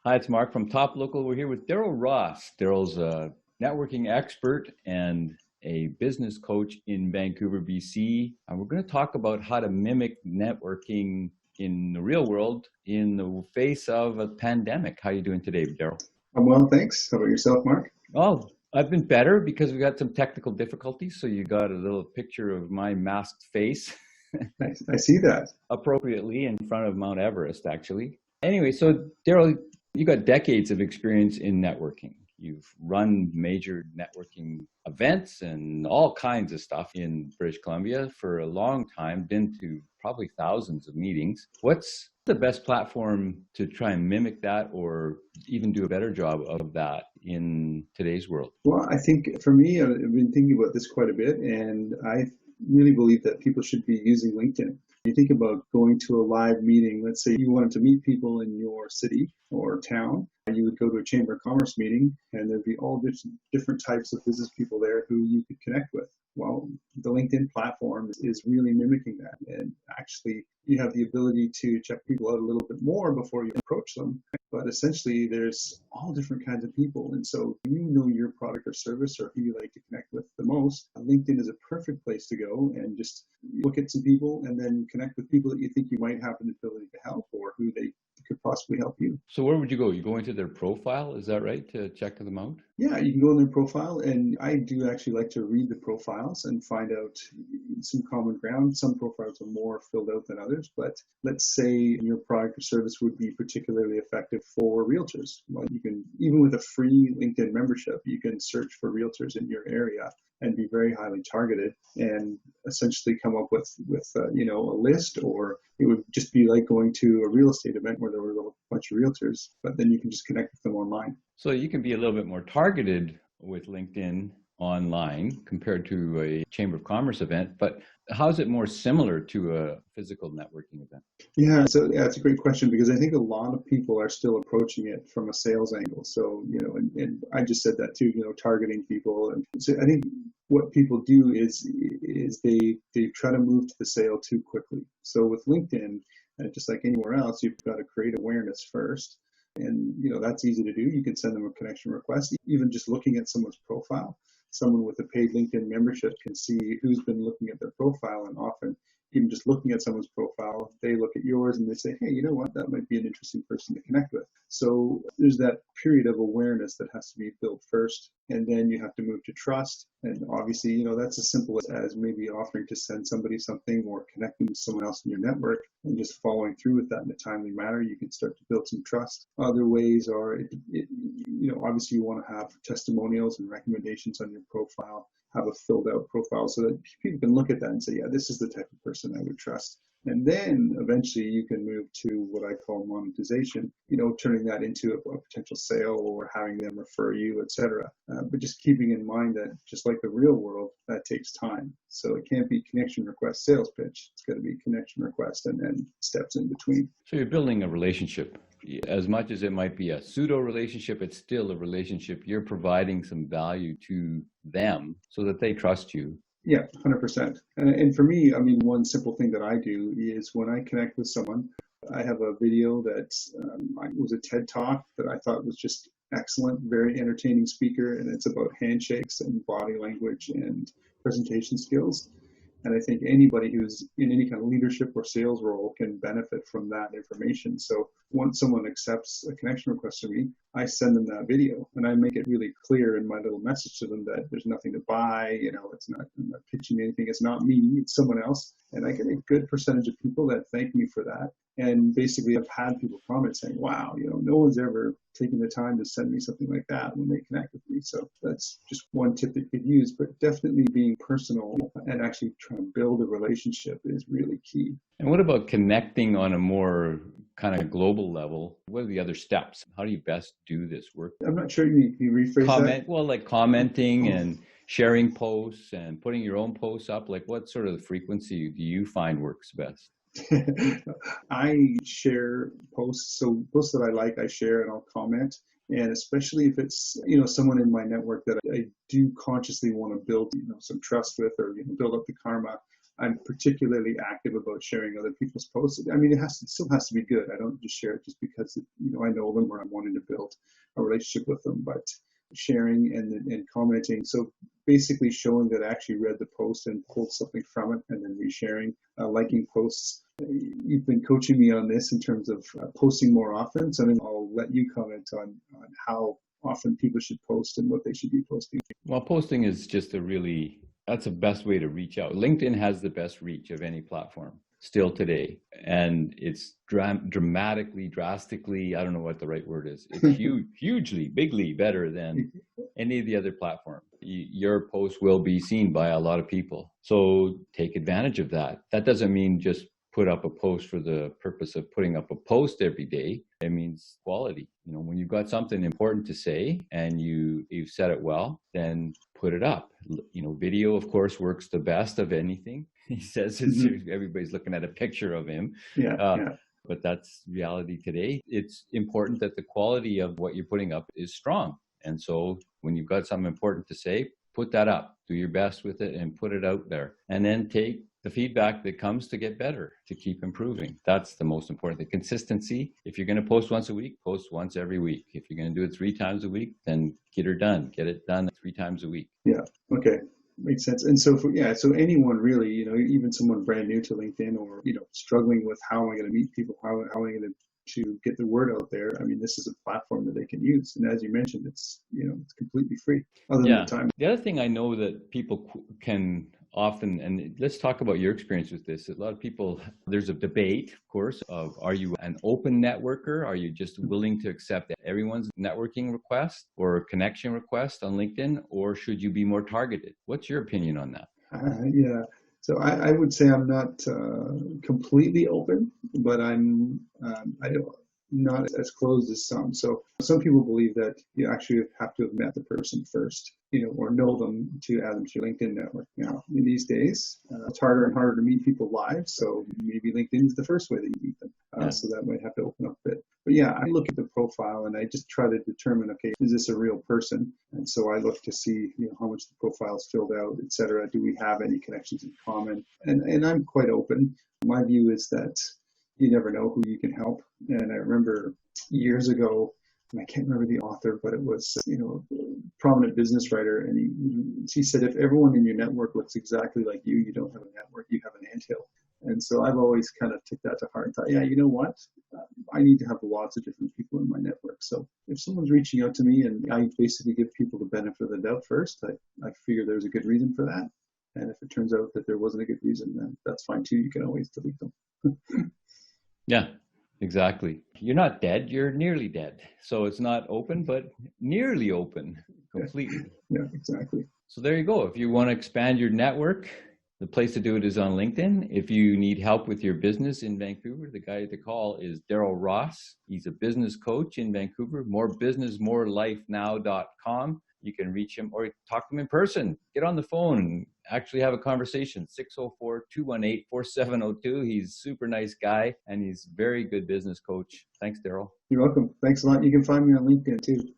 Hi, it's Mark from Top Local. We're here with Darrell Ross. Darrell's a networking expert and a business coach in Vancouver, BC. And we're going to talk about how to mimic networking in the real world in the face of a pandemic. How are you doing today, Darrell? I'm well, thanks. How about yourself, Mark? Oh, I've been better because we got some technical difficulties. So you got a little picture of my masked face I see that. appropriately in front of Mount Everest, actually. Anyway, so Darrell, you got decades of experience in networking. You've run major networking events and all kinds of stuff in British Columbia for a long time, been to probably thousands of meetings. What's the best platform to try and mimic that or even do a better job of that in today's world? Well, I think for me, I've been thinking about this quite a bit, and I really believe that people should be using LinkedIn. You think about going to a live meeting. Let's say you wanted to meet people in your city or town. You would go to a Chamber of Commerce meeting, and there'd be all different types of business people there who you could connect with. Well, the LinkedIn platform is really mimicking that. And actually, you have the ability to check people out a little bit more before you approach them. But essentially, there's all different kinds of people. And so you know your product or service or who you like to connect with the most. LinkedIn is a perfect place to go and just look at some people and then connect with people that you think you might have an ability to help or who they could possibly help you. So where would you go? You go into their profile, is that right, to check them out? Yeah, you can go in their profile, and I do actually like to read the profiles and find out some common ground. Some profiles are more filled out than others, but let's say your product or service would be particularly effective for realtors. Well, you can, even with a free LinkedIn membership, you can search for realtors in your area and be very highly targeted and essentially come up with a list, or it would just be like going to a real estate event where there were a bunch of realtors, but then you can just connect with them online. So you can be a little bit more targeted with LinkedIn online compared to a Chamber of Commerce event, but how is it more similar to a physical networking event? Yeah, it's a great question because I think a lot of people are still approaching it from a sales angle. So, and I just said that too, targeting people. And so I think what people do is they try to move to the sale too quickly. So with LinkedIn, just like anywhere else, you've got to create awareness first. And, that's easy to do. You can send them a connection request. Even just looking at someone's profile, someone with a paid LinkedIn membership can see who's been looking at their profile, and often even just looking at someone's profile, they look at yours and they say, hey, you know what, that might be an interesting person to connect with. So there's that period of awareness that has to be built first, and then you have to move to trust. And obviously, that's as simple as maybe offering to send somebody something or connecting with someone else in your network and just following through with that in a timely manner. You can start to build some trust. Other ways are, obviously you want to have testimonials and recommendations on your profile, have a filled out profile so that people can look at that and say, yeah, this is the type of person I would trust. And then eventually you can move to what I call monetization, turning that into a potential sale or having them refer you, etc. But just keeping in mind that just like the real world, that takes time. So it can't be connection request, sales pitch. It's got to be connection request and then steps in between. So you're building a relationship. As much as it might be a pseudo relationship, it's still a relationship. You're providing some value to them so that they trust you. Yeah, 100%. And for me, one simple thing that I do is when I connect with someone, I have a video that was a TED Talk that I thought was just excellent, very entertaining speaker, and it's about handshakes and body language and presentation skills. And I think anybody who's in any kind of leadership or sales role can benefit from that information. So once someone accepts a connection request from me, I send them that video and I make it really clear in my little message to them that there's nothing to buy, I'm not pitching anything. It's not me, it's someone else. And I get a good percentage of people that thank me for that. And basically I've had people comment saying, wow, no one's ever taken the time to send me something like that when they connect with me. So that's just one tip that you could use, but definitely being personal and actually trying to build a relationship is really key. And what about connecting on a more kind of global level? What are the other steps? How do you best do this work? I'm not sure you rephrase that. Well, like commenting and sharing posts and putting your own posts up. Like what sort of frequency do you find works best? I share posts. So posts that I like, I share and I'll comment. And especially if it's, someone in my network that I do consciously want to build, some trust with or build up the karma, I'm particularly active about sharing other people's posts. I mean, it still has to be good. I don't just share it just because, I know them or I'm wanting to build a relationship with them, but sharing and commenting. So basically showing that I actually read the post and pulled something from it, and then resharing, liking posts. You've been coaching me on this in terms of posting more often. So I'll let you comment on how often people should post and what they should be posting. Well, posting is just that's the best way to reach out. LinkedIn has the best reach of any platform still today. And it's drastically, I don't know what the right word is. It's hugely, bigly better than any of the other platforms. Your post will be seen by a lot of people. So take advantage of that. That doesn't mean just put up a post for the purpose of putting up a post every day. It means quality. When you've got something important to say and you've said it well, then put it up. Video, of course, works the best of anything. He says everybody's looking at a picture of him. But that's reality today. It's important that the quality of what you're putting up is strong. And so when you've got something important to say, put that up. Do your best with it and put it out there. And then take the feedback that comes to get better, to keep improving. That's the most important. The consistency. If you're going to post once a week, post once every week. If you're going to do it 3 times a week, then get it done 3 times a week. Yeah. Okay. Makes sense. And so so anyone really, even someone brand new to LinkedIn or, struggling with how am I going to meet people? How am I going to get the word out there? I mean, this is a platform that they can use. And as you mentioned, it's, it's completely free other than the time. The other thing I know that people can often, and let's talk about your experience with this. A lot of people, there's a debate, of course, of are you an open networker? Are you just willing to accept everyone's networking request or connection request on LinkedIn? Or should you be more targeted? What's your opinion on that? So I would say I'm not completely open, but I'm not as closed as some. So some people believe that you actually have to have met the person first, or know them to add them to your LinkedIn network. Now, in these days, it's harder and harder to meet people live. So maybe LinkedIn is the first way that you meet them. So that might have to open up a bit. But I look at the profile and I just try to determine, okay, is this a real person? And so I look to see, how much the profile is filled out, et cetera. Do we have any connections in common? And I'm quite open. My view is that you never know who you can help. And I remember years ago, and I can't remember the author, but it was, a prominent business writer. And he said, if everyone in your network looks exactly like you don't have a network, you have an anthill. And so I've always kind of took that to heart and thought, you know what? I need to have lots of different people in my network. So if someone's reaching out to me and I basically give people the benefit of the doubt first, I figure there's a good reason for that. And if it turns out that there wasn't a good reason, then that's fine too. You can always delete them. Yeah, exactly. You're not dead, you're nearly dead. So it's not open, but nearly open completely. Yeah, exactly. So there you go. If you want to expand your network, the place to do it is on LinkedIn. If you need help with your business in Vancouver, the guy to call is Darrell Ross. He's a business coach in Vancouver, morebusinessmorelifenow.com. You can reach him or talk to him in person. Get on the phone and actually have a conversation. 604-218-4702. He's a super nice guy and he's a very good business coach. Thanks, Darrell. You're welcome. Thanks a lot. You can find me on LinkedIn too.